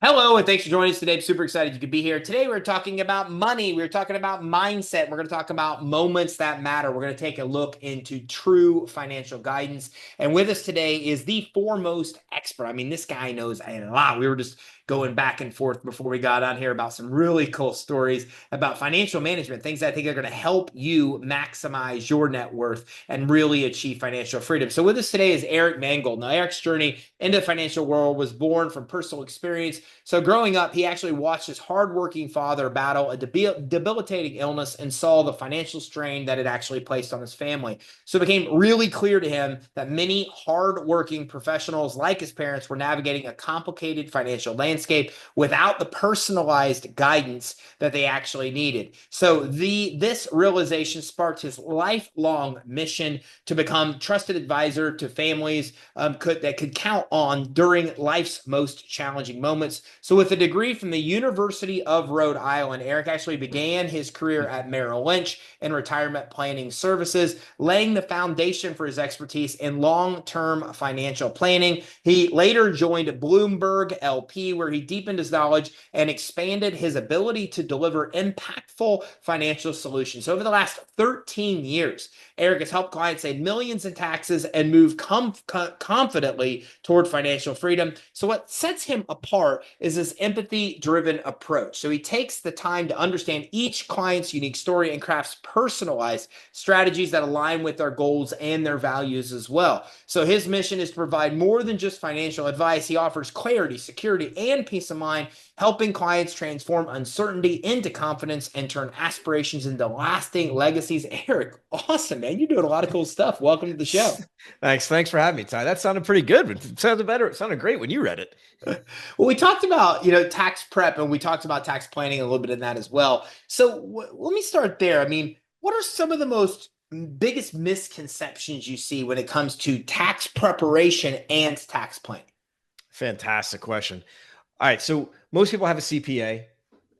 Hello, and thanks for joining us today. I'm super excited you could be here. Today, we're talking about money. We're talking about mindset. We're going to talk about moments that matter. We're going to take a look into true financial guidance. And with us today is the foremost expert. I mean, this guy knows a lot. We were just going back and forth before we got on here about some really cool stories about financial management, things I think are going to help you maximize your net worth and really achieve financial freedom. So with us today is Eric Mangold. Now, Eric's journey into the financial world was born from personal experience. So growing up, he actually watched his hardworking father battle a debilitating illness and saw the financial strain that it actually placed on his family. So it became really clear to him that many hardworking professionals like his parents were navigating a complicated financial landscape without the personalized guidance that they actually needed. So this realization sparked his lifelong mission to become trusted advisor to families that could count on during life's most challenging moments. So with a degree from the University of Rhode Island, Eric actually began his career at Merrill Lynch in retirement planning services, laying the foundation for his expertise in long-term financial planning. He later joined Bloomberg LP, where he deepened his knowledge and expanded his ability to deliver impactful financial solutions. So over the last 13 years, Eric has helped clients save millions in taxes and move confidently toward financial freedom. So what sets him apart is this empathy-driven approach. So he takes the time to understand each client's unique story and crafts personalized strategies that align with their goals and their values as well. So his mission is to provide more than just financial advice. He offers clarity, security, and peace of mind, helping clients transform uncertainty into confidence and turn aspirations into lasting legacies. Eric, awesome, man. You're doing a lot of cool stuff. Welcome to the show. Thanks for having me, Ty. That sounded pretty good. It sounded better. It sounded great when you read it. Well, we talked about, tax prep, and we talked about tax planning a little bit in that as well. So let me start there. I mean, what are some of the most biggest misconceptions you see when it comes to tax preparation and tax planning? Fantastic question. All right, so most people have a CPA,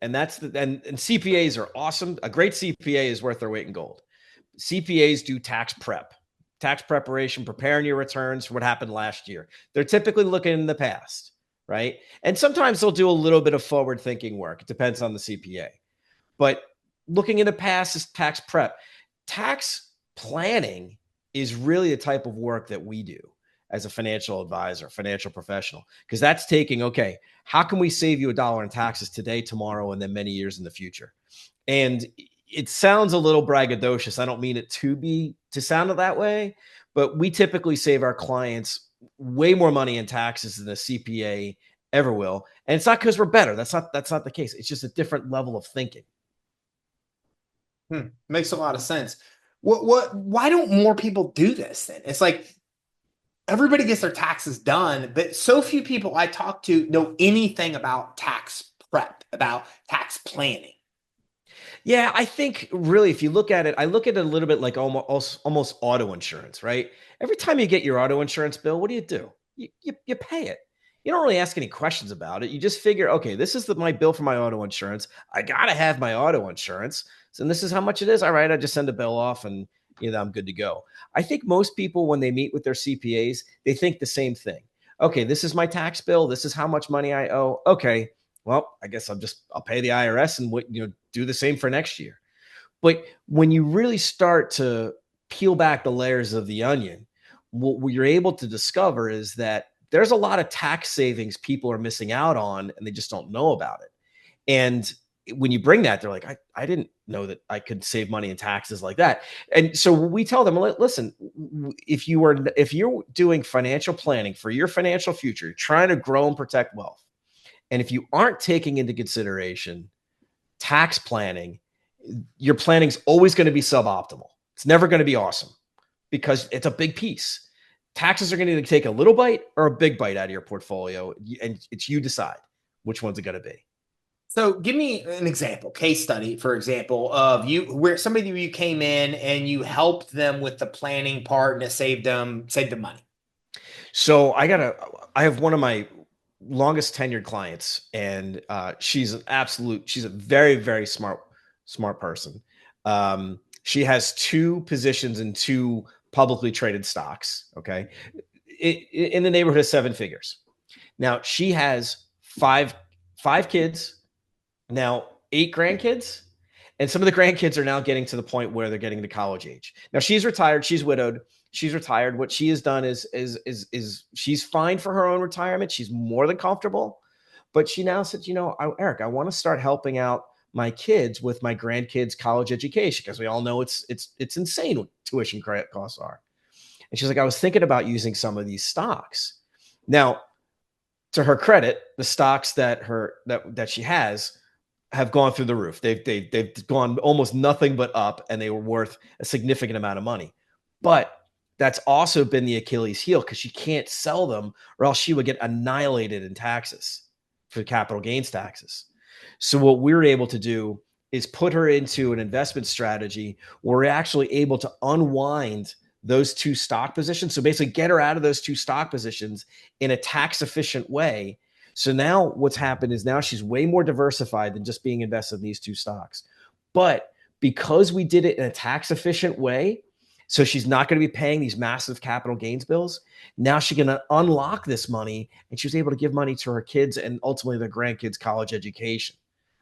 and and CPAs are awesome. A great CPA is worth their weight in gold. CPAs do tax preparation, preparing your returns for what happened last year. They're typically looking in the past, right? And sometimes they'll do a little bit of forward thinking work. It depends on the CPA. But looking in the past is tax prep. Tax planning is really a type of work that we do as a financial advisor, financial professional, because that's taking, okay, how can we save you $1 in taxes today, tomorrow, and then many years in the future? And it sounds a little braggadocious. I don't mean it to sound that way, but we typically save our clients way more money in taxes than a CPA ever will. And it's not because we're better. That's not the case. It's just a different level of thinking. Makes a lot of sense. Why don't more people do this then? It's like everybody gets their taxes done, but so few people I talk to know anything about tax prep, about tax planning. Yeah, I think really, if you look at it, I look at it a little bit like almost auto insurance, right? Every time you get your auto insurance bill, what do? You pay it. You don't really ask any questions about it. You just figure, okay, this is my bill for my auto insurance. I gotta have my auto insurance, so this is how much it is. All right, I just send a bill off, and I'm good to go. I think most people, when they meet with their CPAs, they think the same thing. Okay, this is my tax bill. This is how much money I owe. Okay, well, I guess I'll pay the IRS and do the same for next year. But when you really start to peel back the layers of the onion, what you're able to discover is that there's a lot of tax savings people are missing out on, and they just don't know about it. And when you bring that, they're like, I didn't know that I could save money in taxes like that. And so we tell them, listen, if you're doing financial planning for your financial future, you're trying to grow and protect wealth, and if you aren't taking into consideration tax planning, your planning's always going to be suboptimal. It's never going to be awesome because it's a big piece. Taxes are going to take a little bite or a big bite out of your portfolio, and it's you decide which one's it going to be. So give me an example, case study, for example, of you where somebody you came in and you helped them with the planning part and it saved them money. So I have one of my longest tenured clients, and she's a very, very smart person. She has two positions in two publicly traded stocks. Okay. In the neighborhood of seven figures. Now she has five 5 kids, now 8 grandkids. And some of the grandkids are now getting to the point where they're getting to college age. Now she's retired. She's widowed. She's retired. What she has done is she's fine for her own retirement. She's more than comfortable. But she now said, Eric, I want to start helping out my kids with my grandkids' college education because we all know it's insane what tuition credit costs are. And she's like, I was thinking about using some of these stocks. Now, to her credit, the stocks that she has have gone through the roof. They've gone almost nothing but up, and they were worth a significant amount of money. But that's also been the Achilles heel because she can't sell them, or else she would get annihilated in taxes for capital gains taxes. So what we're able to do is put her into an investment strategy where we're actually able to unwind those 2 stock positions. So basically get her out of those 2 stock positions in a tax efficient way. So now what's happened is now she's way more diversified than just being invested in these 2 stocks. But because we did it in a tax efficient way, so she's not going to be paying these massive capital gains bills. Now she's going to unlock this money, and she was able to give money to her kids and ultimately their grandkids' college education.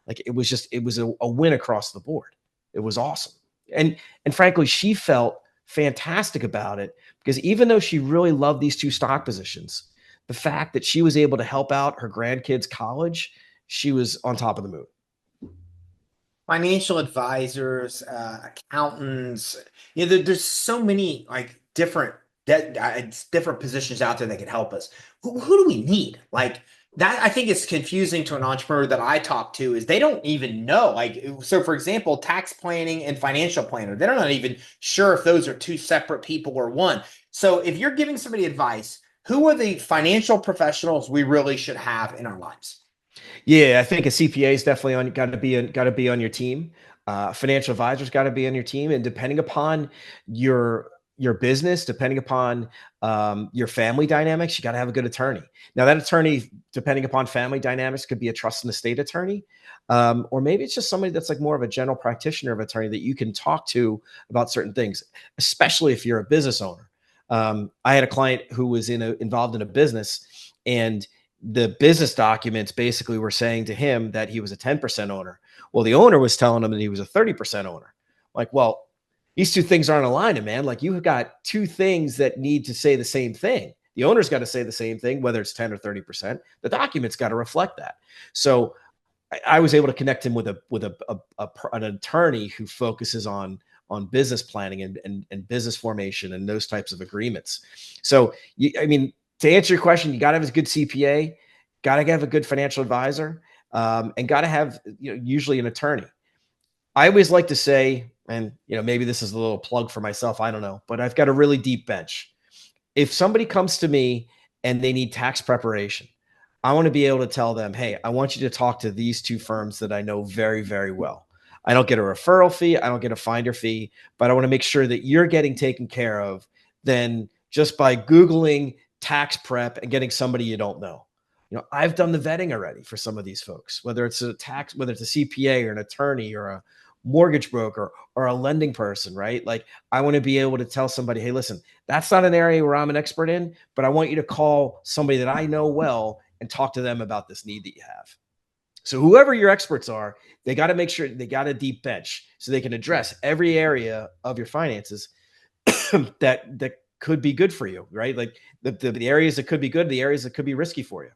Like it was a win across the board. It was awesome. And frankly, she felt fantastic about it because even though she really loved these 2 stock positions, the fact that she was able to help out her grandkids' college, she was on top of the moon. Financial advisors, accountants, there's so many like different positions out there that can help us. Who do we need? Like that, I think it's confusing to an entrepreneur that I talk to is they don't even know. Like, so for example, tax planning and financial planner, they're not even sure if those are 2 separate people or one. So if you're giving somebody advice, who are the financial professionals we really should have in our lives? Yeah, I think a CPA is definitely got to be on your team. Financial advisor's got to be on your team, and depending upon your business, depending upon your family dynamics, you got to have a good attorney. Now, that attorney, depending upon family dynamics, could be a trust and estate attorney, or maybe it's just somebody that's like more of a general practitioner of attorney that you can talk to about certain things, especially if you're a business owner. I had a client who was involved in a business, and the business documents basically were saying to him that he was a 10% owner. Well, the owner was telling him that he was a 30% owner. Like, well, these 2 things aren't aligning, man. Like you've got 2 things that need to say the same thing. The owner's got to say the same thing, whether it's 10 or 30%. The document's got to reflect that. So I was able to connect him with an attorney who focuses on business planning and business formation and those types of agreements. So, to answer your question, you got to have a good CPA, got to have a good financial advisor, and got to have usually an attorney. I always like to say, and maybe this is a little plug for myself, I don't know, but I've got a really deep bench. If somebody comes to me and they need tax preparation, I want to be able to tell them, hey, I want you to talk to these 2 firms that I know very, very well. I don't get a referral fee, I don't get a finder fee, but I want to make sure that you're getting taken care of than just by Googling tax prep and getting somebody you don't know. I've done the vetting already for some of these folks, whether it's a CPA or an attorney or a mortgage broker or a lending person, right? Like I want to be able to tell somebody, hey, listen, that's not an area where I'm an expert in, but I want you to call somebody that I know well and talk to them about this need that you have. So whoever your experts are, they got to make sure they got a deep bench so they can address every area of your finances that could be good for you, right? Like the areas that could be good, the areas that could be risky for you.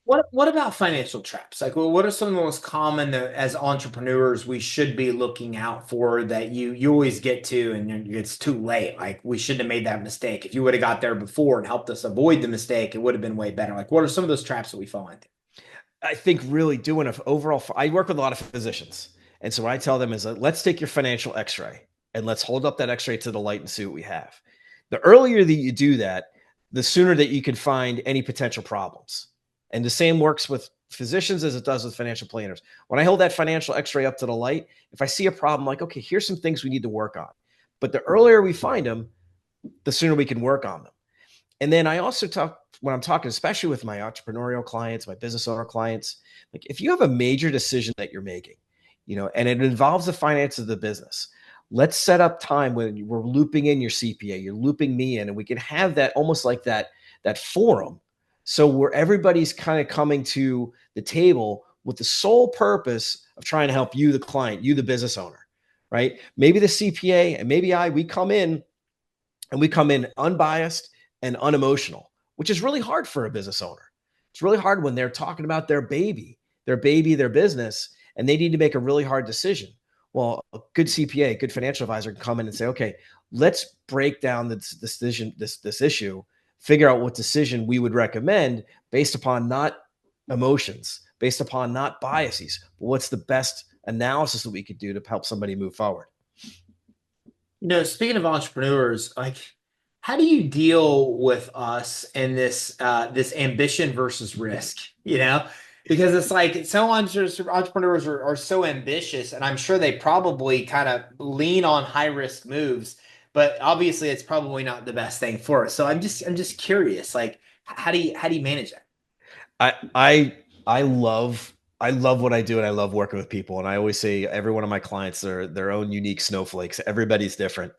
What about financial traps? Like, well, what are some of the most common that as entrepreneurs we should be looking out for that you always get to and then it's too late? Like, we shouldn't have made that mistake. If you would have got there before and helped us avoid the mistake, it would have been way better. Like, what are some of those traps that we fall into? I think really doing an overall, I work with a lot of physicians. And so what I tell them is let's take your financial x-ray and let's hold up that x-ray to the light and see what we have. The earlier that you do that, the sooner that you can find any potential problems. And the same works with physicians as it does with financial planners. When I hold that financial x-ray up to the light, if I see a problem, like, okay, here's some things we need to work on. But the earlier we find them, the sooner we can work on them. And then I also talk, when I'm talking, especially with my entrepreneurial clients, my business owner clients, like if you have a major decision that you're making, and it involves the finances of the business, let's set up time when we're looping in your CPA, you're looping me in, and we can have that almost like that forum So where everybody's kind of coming to the table with the sole purpose of trying to help you, the client, you, the business owner, right? Maybe the CPA and maybe we come in and we come in unbiased and unemotional, which is really hard for a business owner. It's really hard when they're talking about their business, and they need to make a really hard decision. Well, a good CPA, a good financial advisor can come in and say, okay, let's break down this decision, this issue, figure out what decision we would recommend based upon not emotions, based upon not biases, but what's the best analysis that we could do to help somebody move forward. Speaking of entrepreneurs, like, how do you deal with us and this ambition versus risk? Because it's like some entrepreneurs are so ambitious, and I'm sure they probably kind of lean on high risk moves, but obviously it's probably not the best thing for us. So I'm just curious, like, how do you manage that? I love what I do, and I love working with people. And I always say every one of my clients are their own unique snowflakes. Everybody's different.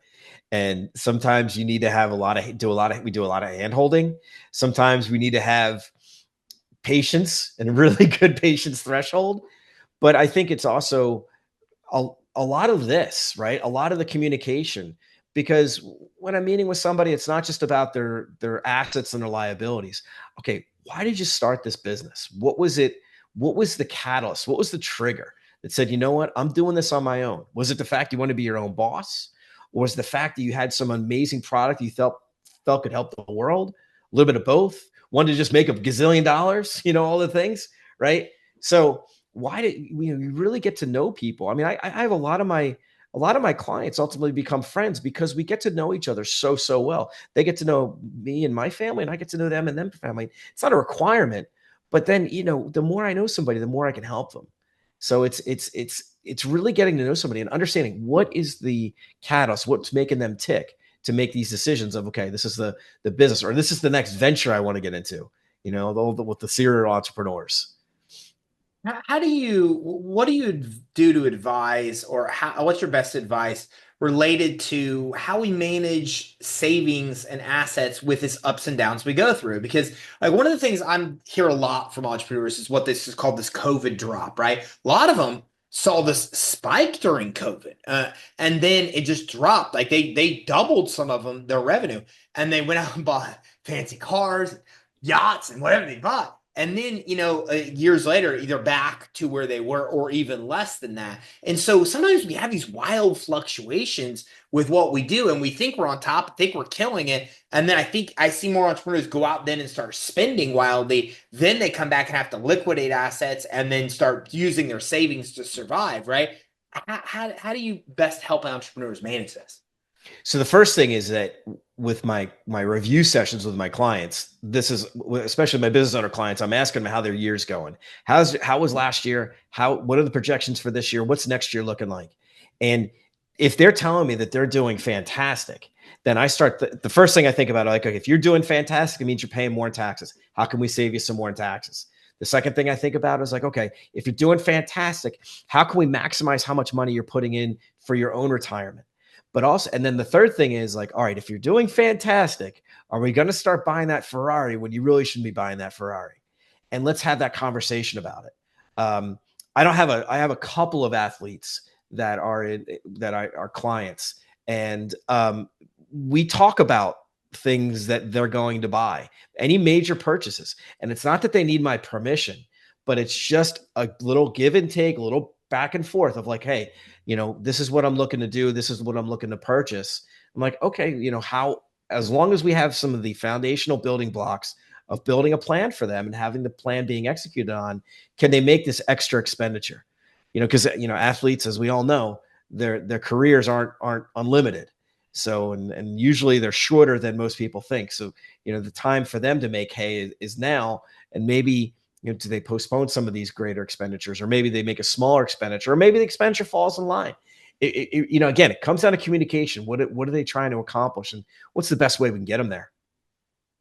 And sometimes you need to have we do a lot of hand holding. Sometimes we need to have patience and a really good patience threshold. But I think it's also a, a lot of this, right? A lot of the communication, because when I'm meeting with somebody, it's not just about their assets and their liabilities. Okay, why did you start this business? What was it? What was the catalyst? What was the trigger that said, you know what, I'm doing this on my own? Was it the fact you want to be your own boss? Or was it the fact that you had some amazing product you felt could help the world? A little bit of both. Wanted to just make a gazillion dollars, all the things, right? So why did you really get to know people? I mean, I have a lot of my clients ultimately become friends because we get to know each other so well. They get to know me and my family, and I get to know them and them family. It's not a requirement, but then the more I know somebody, the more I can help them. So it's really getting to know somebody and understanding what is the catalyst, what's making them tick to make these decisions of, okay, this is the business, or this is the next venture I want to get into. With the serial entrepreneurs. What do you do to advise, or what's your best advice related to how we manage savings and assets with this ups and downs we go through? Because like one of the things I'm hear a lot from entrepreneurs is what this is called this COVID drop, right? A lot of them saw this spike during COVID, and then it just dropped. Like they doubled some of them their revenue, and they went out and bought fancy cars, yachts, and whatever they bought. And then, years later, either back to where they were or even less than that. And so sometimes we have these wild fluctuations with what we do, and we think we're on top, think we're killing it. And then I think I see more entrepreneurs go out then and start spending wildly. Then they come back and have to liquidate assets and then start using their savings to survive, right? How do you best help entrepreneurs manage this? So the first thing is that with my review sessions with my clients, this is especially my business owner clients, I'm asking them how their year's going. How was last year? What are the projections for this year? What's next year looking like? And if they're telling me that they're doing fantastic, then I start the first thing I think about, like, okay, if you're doing fantastic, it means you're paying more in taxes. How can we save you some more in taxes? The second thing I think about is like, okay, if you're doing fantastic, how can we maximize how much money you're putting in for your own retirement? But also, and then the third thing is like, all right, if you're doing fantastic, are we going to start buying that Ferrari when you really shouldn't be buying that Ferrari? And let's have that conversation about it. I have a couple of athletes that are clients, and we talk about things that they're going to buy, any major purchases. And it's not that they need my permission, but it's just a little give and take, a little back and forth of like, hey, this is what I'm looking to do. This is what I'm looking to purchase. I'm like, okay, as long as we have some of the foundational building blocks of building a plan for them and having the plan being executed on, can they make this extra expenditure? Because athletes, as we all know, their careers aren't unlimited. So and usually they're shorter than most people think. So the time for them to make hay is now, and maybe do they postpone some of these greater expenditures, or maybe they make a smaller expenditure, or maybe the expenditure falls in line. Again, it comes down to communication. What are they trying to accomplish, and what's the best way we can get them there?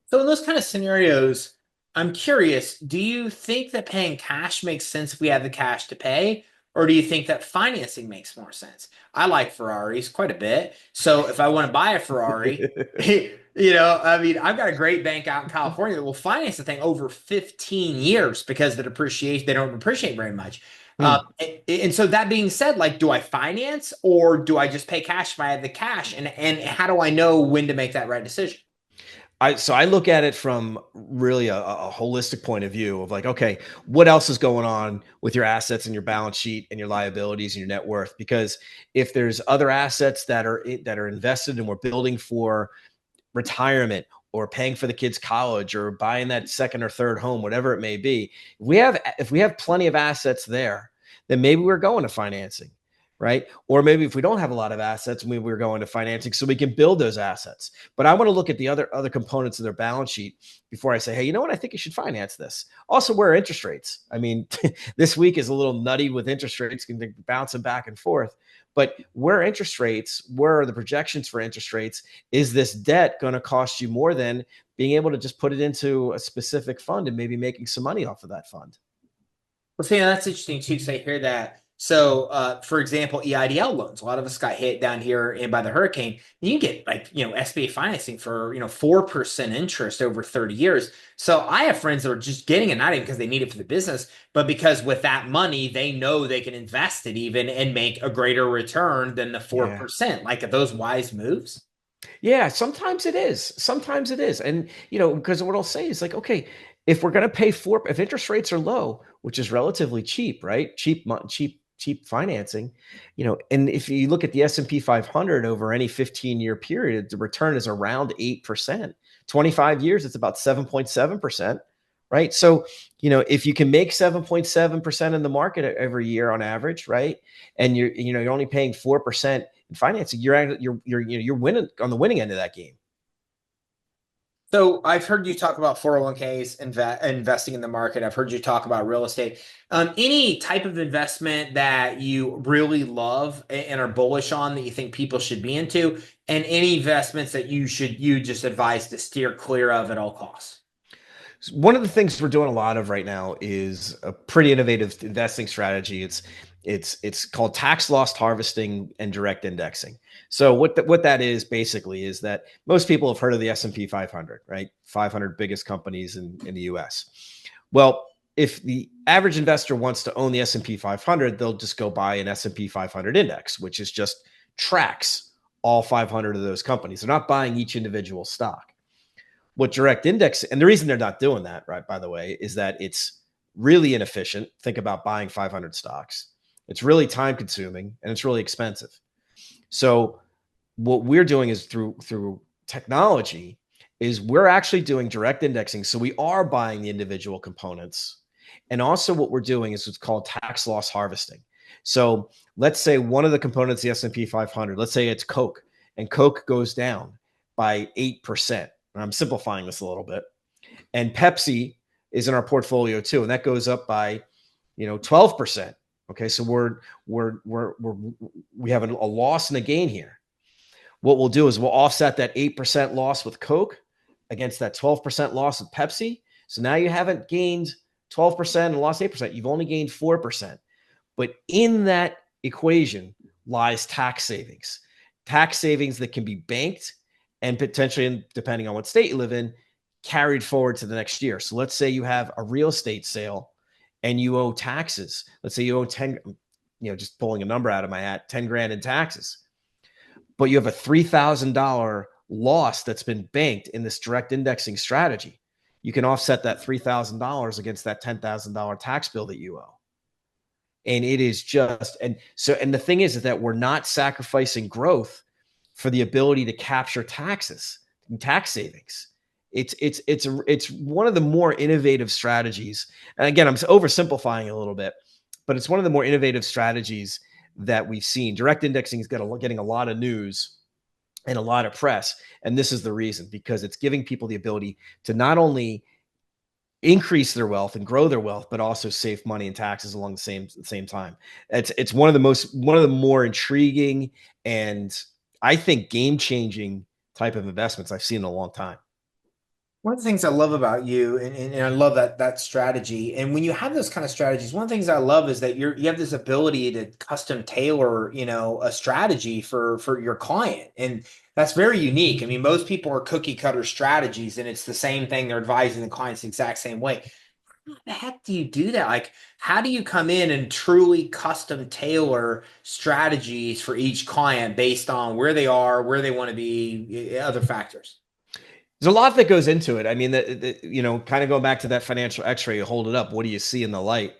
So in those kind of scenarios, I'm curious, do you think that paying cash makes sense if we have the cash to pay? Or do you think that financing makes more sense? I like Ferraris quite a bit. So if I want to buy a Ferrari, I mean, I've got a great bank out in California that will finance the thing over 15 years because they don't appreciate very much. Hmm. And so that being said, like, do I finance or do I just pay cash if I have the cash? And how do I know when to make that right decision? So I look at it from really a holistic point of view of like, okay, what else is going on with your assets and your balance sheet and your liabilities and your net worth? Because if there's other assets that are invested and we're building for retirement or paying for the kids' college or buying that second or third home, whatever it may be, if we have plenty of assets there, then maybe we're going to financing, right? Or maybe if we don't have a lot of assets, maybe we're going to financing so we can build those assets. But I want to look at the other components of their balance sheet before I say, hey, you know what? I think you should finance this. Also, where are interest rates? I mean, this week is a little nutty with interest rates, can be bouncing back and forth. But where interest rates, where are the projections for interest rates? Is this debt going to cost you more than being able to just put it into a specific fund and maybe making some money off of that fund? Well, see, that's interesting too, because I hear that. So, for example, EIDL loans. A lot of us got hit down here and by the hurricane. You can get like, SBA financing for, 4% interest over 30 years. So I have friends that are just getting it, not even because they need it for the business, but because with that money, they know they can invest it even and make a greater return than the Yeah. 4%. Like, are those wise moves? Yeah, sometimes it is. Sometimes it is. And, because what I'll say is like, okay, if we're going to if interest rates are low, which is relatively cheap, right? Cheap financing, and if you look at the S&P 500 over any 15-year period, the return is around 8%. 25 years, it's about 7.7%, right? So, if you can make 7.7% in the market every year on average, right? And you're only paying 4% in financing, you're winning on the winning end of that game. So I've heard you talk about 401ks, investing in the market. I've heard you talk about real estate. Any type of investment that you really love and are bullish on that you think people should be into, and any investments that you just advise to steer clear of at all costs. One of the things we're doing a lot of right now is a pretty innovative investing strategy. It's called tax loss harvesting and direct indexing. So what that is basically is that most people have heard of the S&P 500, right? 500 biggest companies in the US. Well, if the average investor wants to own the S&P 500, they'll just go buy an S&P 500 index, which is just tracks all 500 of those companies. They're not buying each individual stock. What direct index, and the reason they're not doing that, right, by the way, is that it's really inefficient. Think about buying 500 stocks. It's really time consuming and it's really expensive. So what we're doing is through technology is we're actually doing direct indexing. So we are buying the individual components. And also what we're doing is what's called tax loss harvesting. So let's say one of the components, the S&P 500, let's say it's Coke, and Coke goes down by 8%. I'm simplifying this a little bit. And Pepsi is in our portfolio too, and that goes up by 12%. Okay, so we have a loss and a gain here. What we'll do is we'll offset that 8% loss with Coke against that 12% loss with Pepsi. So now you haven't gained 12% and lost 8%. You've only gained 4%. But in that equation lies tax savings that can be banked and potentially, depending on what state you live in, carried forward to the next year. So let's say you have a real estate sale and you owe taxes. Let's say you owe 10, just pulling a number out of my hat, 10 grand in taxes, but you have a $3,000 loss that's been banked in this direct indexing strategy. You can offset that $3,000 against that $10,000 tax bill that you owe. And it is just, and the thing is that we're not sacrificing growth for the ability to capture taxes and tax savings. It's one of the more innovative strategies. And again, I'm oversimplifying a little bit, but it's one of the more innovative strategies that we've seen. Direct indexing is getting a lot of news and a lot of press. And this is the reason, because it's giving people the ability to not only increase their wealth and grow their wealth, but also save money and taxes along the same time. It's one of the more intriguing and I think game changing type of investments I've seen in a long time. One of the things I love about you, and I love that strategy. And when you have those kind of strategies, one of the things I love is that you have this ability to custom tailor, a strategy for your client. And that's very unique. I mean, most people are cookie cutter strategies, and it's the same thing. They're advising the clients the exact same way. How the heck do you do that? Like, how do you come in and truly custom tailor strategies for each client based on where they are, where they want to be, other factors? There's a lot that goes into it. I mean, kind of going back to that financial X-ray, you hold it up. What do you see in the light?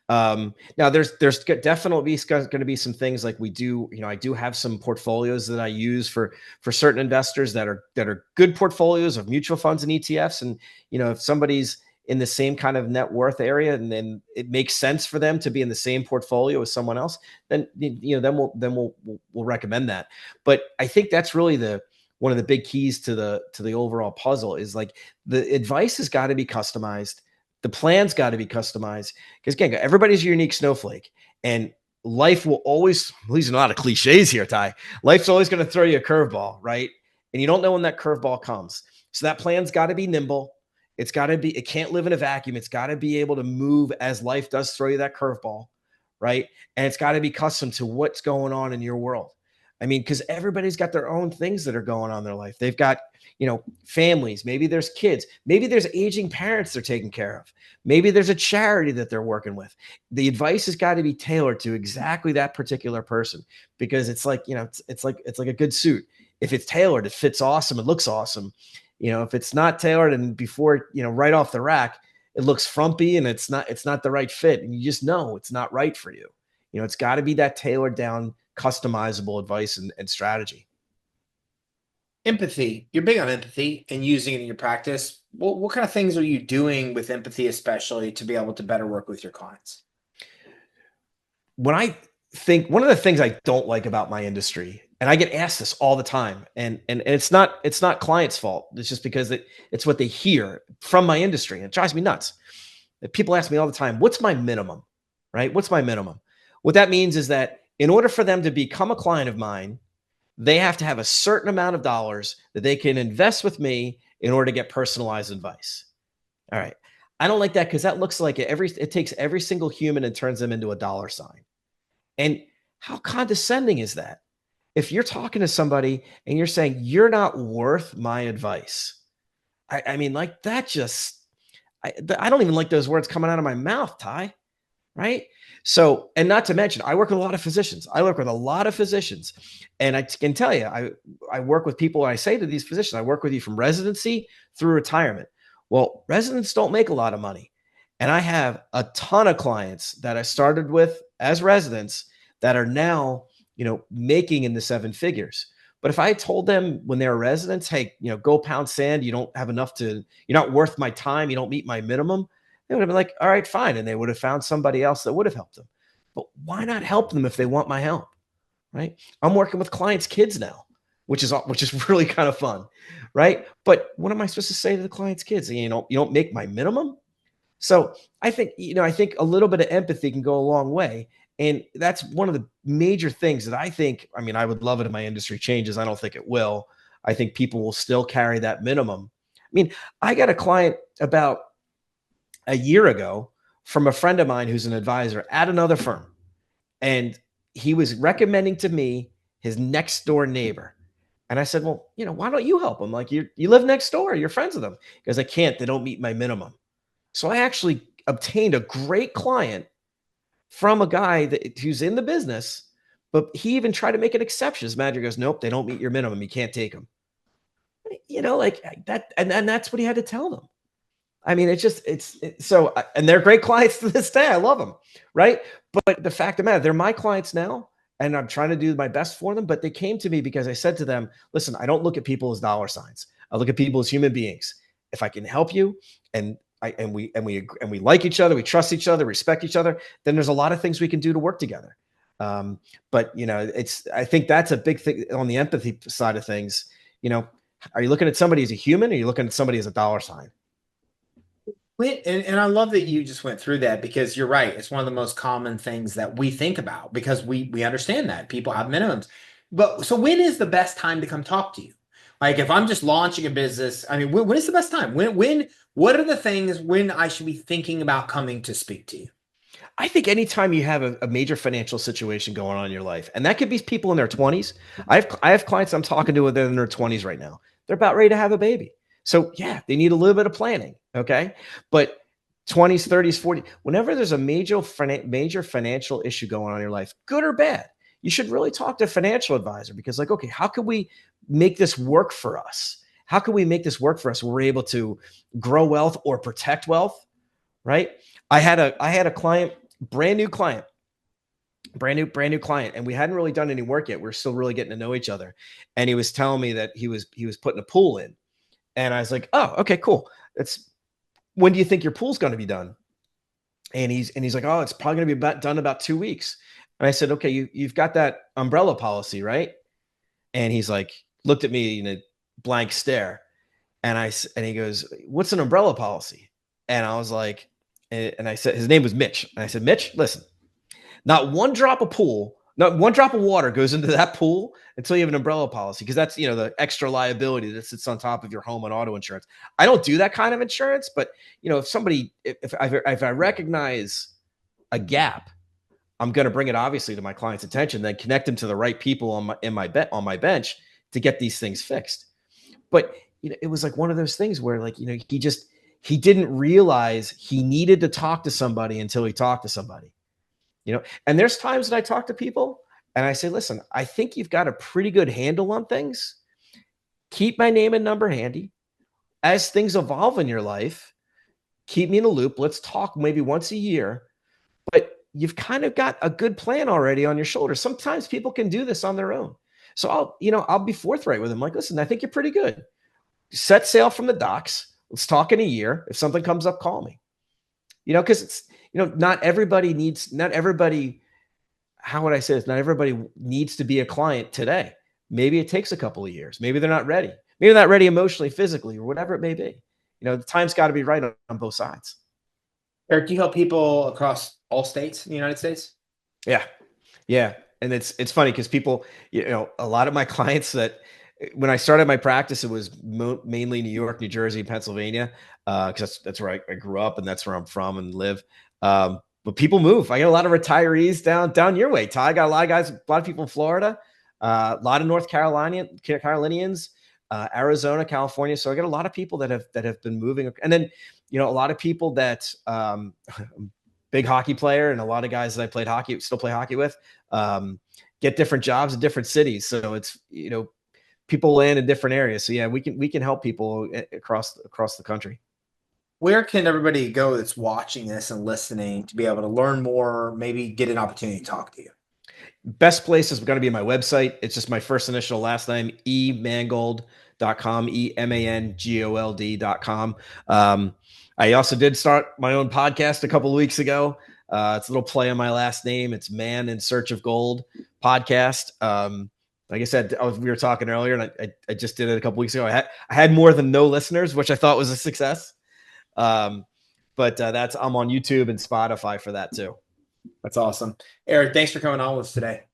Now, there's definitely going to be some things like we do. I do have some portfolios that I use for certain investors that are good portfolios of mutual funds and ETFs. And if somebody's in the same kind of net worth area, and then it makes sense for them to be in the same portfolio as someone else, then we'll recommend that. But I think that's really one of the big keys to the overall puzzle is like the advice has got to be customized. The plan's got to be customized because again, everybody's a unique snowflake, and life will always, these are a lot of cliches here, Ty. Life's always going to throw you a curveball, right? And you don't know when that curveball comes. So that plan's got to be nimble. It can't live in a vacuum. It's got to be able to move as life does throw you that curveball, right? And it's got to be custom to what's going on in your world. I mean, because everybody's got their own things that are going on in their life. They've got, families. Maybe there's kids. Maybe there's aging parents they're taking care of. Maybe there's a charity that they're working with. The advice has got to be tailored to exactly that particular person because it's like, it's like a good suit. If it's tailored, it fits awesome. It looks awesome. If it's not tailored and before, right off the rack, it looks frumpy and it's not the right fit. And you just know it's not right for you. It's got to be that tailored down, customizable advice and strategy. Empathy. You're big on empathy and using it in your practice. What kind of things are you doing with empathy, especially to be able to better work with your clients? When I think one of the things I don't like about my industry, and I get asked this all the time, and it's not clients' fault. It's just because it's what they hear from my industry. And it drives me nuts. People ask me all the time, what's my minimum? Right? What's my minimum? What that means is that in order for them to become a client of mine, they have to have a certain amount of dollars that they can invest with me in order to get personalized advice. All right. I don't like that because that looks like it takes every single human and turns them into a dollar sign. And how condescending is that? If you're talking to somebody and you're saying you're not worth my advice, I mean, like that just I don't even like those words coming out of my mouth, Ty. Right? So, and not to mention, I work with a lot of physicians. And I can tell you, I work with people. I say to these physicians, I work with you from residency through retirement. Well, residents don't make a lot of money. And I have a ton of clients that I started with as residents that are now, making in the seven figures. But if I told them when they were residents, hey, go pound sand, you're not worth my time, you don't meet my minimum, they would have been like, all right, fine. And they would have found somebody else that would have helped them. But why not help them if they want my help? Right. I'm working with clients' kids now, which is really kind of fun. Right. But what am I supposed to say to the client's kids? You don't make my minimum. So I think a little bit of empathy can go a long way. And that's one of the major things that I would love it if my industry changes. I don't think it will. I think people will still carry that minimum. I mean, I got a client about a year ago from a friend of mine who's an advisor at another firm. And he was recommending to me his next door neighbor. And I said, well, why don't you help him? Like you live next door, you're friends with them. Because I can't, they don't meet my minimum. So I actually obtained a great client from a guy who's in the business, but he even tried to make an exception. His manager goes, nope, they don't meet your minimum. You can't take them. Like that. And that's what he had to tell them. I mean, so, and they're great clients to this day. I love them. Right. But the fact of the matter, they're my clients now, and I'm trying to do my best for them. But they came to me because I said to them, listen, I don't look at people as dollar signs. I look at people as human beings. If I can help you and we like each other, we trust each other, respect each other, then there's a lot of things we can do to work together. But I think that's a big thing on the empathy side of things. Are you looking at somebody as a human, or are you looking at somebody as a dollar sign? And I love that you just went through that because you're right. It's one of the most common things that we think about because we understand that people have minimums. But so when is the best time to come talk to you? Like if I'm just launching a business, I mean, when is the best time? What are the things when I should be thinking about coming to speak to you? I think anytime you have a major financial situation going on in your life, and that could be people in their 20s. I have clients I'm talking to that are in their 20s right now. They're about ready to have a baby. So yeah, they need a little bit of planning. Okay. But 20s, 30s, 40s, whenever there's a major financial issue going on in your life, good or bad, you should really talk to a financial advisor because, like, okay, how can we make this work for us? How can we make this work for us where we're able to grow wealth or protect wealth? Right. I had a client, brand new client, brand new client, and we hadn't really done any work yet. We are still really getting to know each other. And he was telling me that he was putting a pool in. And I was like, oh, okay, cool. That's When do you think your pool's going to be done? And he's like, oh, it's probably going to be done about 2 weeks. And I said, okay, you've got that umbrella policy, right? And he's like, looked at me in a blank stare. And he goes, what's an umbrella policy? And I was like, and I said, his name was Mitch. And I said, Mitch, listen, not one drop of water goes into that pool until you have an umbrella policy, because that's, the extra liability that sits on top of your home and auto insurance. I don't do that kind of insurance, but if I recognize a gap, I'm going to bring it obviously to my client's attention, then connect them to the right people on my bench to get these things fixed. But it was like one of those things where, like, he didn't realize he needed to talk to somebody until he talked to somebody. And there's times that I talk to people and I say, listen, I think you've got a pretty good handle on things. Keep my name and number handy. As things evolve in your life, keep me in a loop. Let's talk maybe once a year, but you've kind of got a good plan already on your shoulders. Sometimes people can do this on their own. So I'll be forthright with them. Like, listen, I think you're pretty good. Set sail from the docks. Let's talk in a year. If something comes up, call me. Because it's, not everybody, how would I say this? Not everybody needs to be a client today. Maybe it takes a couple of years. Maybe they're not ready. Maybe they're not ready emotionally, physically, or whatever it may be. The time's got to be right on both sides. Eric, do you help people across all states in the United States? Yeah. Yeah. And it's funny because people, a lot of my clients that when I started my practice, it was mainly New York, New Jersey, Pennsylvania, because that's where I grew up and that's where I'm from and live. But people move. I got a lot of retirees down your way, Ty. I got a lot of guys, a lot of people in Florida, a lot of North Carolinians, Arizona, California. So I got a lot of people that have been moving, and then a lot of people that big hockey player, and a lot of guys that I still play hockey with, get different jobs in different cities. So it's people land in different areas. So yeah, we can help people across the country. Where can everybody go that's watching this and listening to be able to learn more, maybe get an opportunity to talk to you? Best place is going to be my website. It's just my first initial last name, emangold.com, emangold.com. I also did start my own podcast a couple of weeks ago. It's a little play on my last name. It's Man in Search of Gold podcast. Like I said, we were talking earlier, and I just did it a couple weeks ago. I had more than no listeners, which I thought was a success. But I'm on YouTube and Spotify for that too. That's awesome. Eric, thanks for coming on with us today.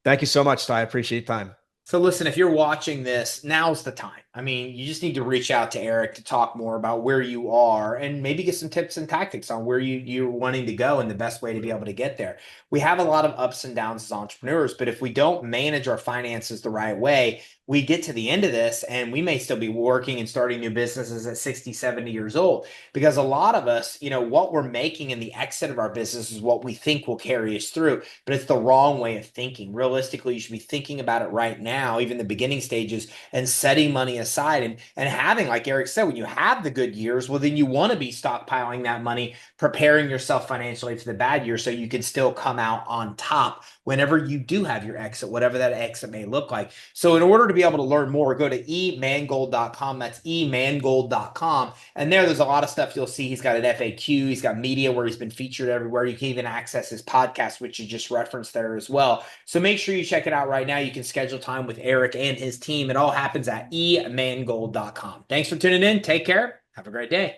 Thank you so much, Ty. I appreciate your time. So listen, if you're watching this, now's the time. I mean, you just need to reach out to Eric to talk more about where you are and maybe get some tips and tactics on where you're wanting to go and the best way to be able to get there. We have a lot of ups and downs as entrepreneurs, but if we don't manage our finances the right way, we get to the end of this and we may still be working and starting new businesses at 60, 70 years old, because a lot of us, what we're making in the exit of our business is what we think will carry us through, but it's the wrong way of thinking. Realistically, you should be thinking about it right now, even the beginning stages, and setting money aside and having, like Eric said, when you have the good years, well, then you want to be stockpiling that money, preparing yourself financially for the bad years so you can still come out on top whenever you do have your exit, whatever that exit may look like. So in order to be able to learn more, go to emangold.com. That's emangold.com. And there's a lot of stuff you'll see. He's got an FAQ. He's got media where he's been featured everywhere. You can even access his podcast, which you just referenced there as well. So make sure you check it out right now. You can schedule time with Eric and his team. It all happens at emangold.com. Thanks for tuning in. Take care. Have a great day.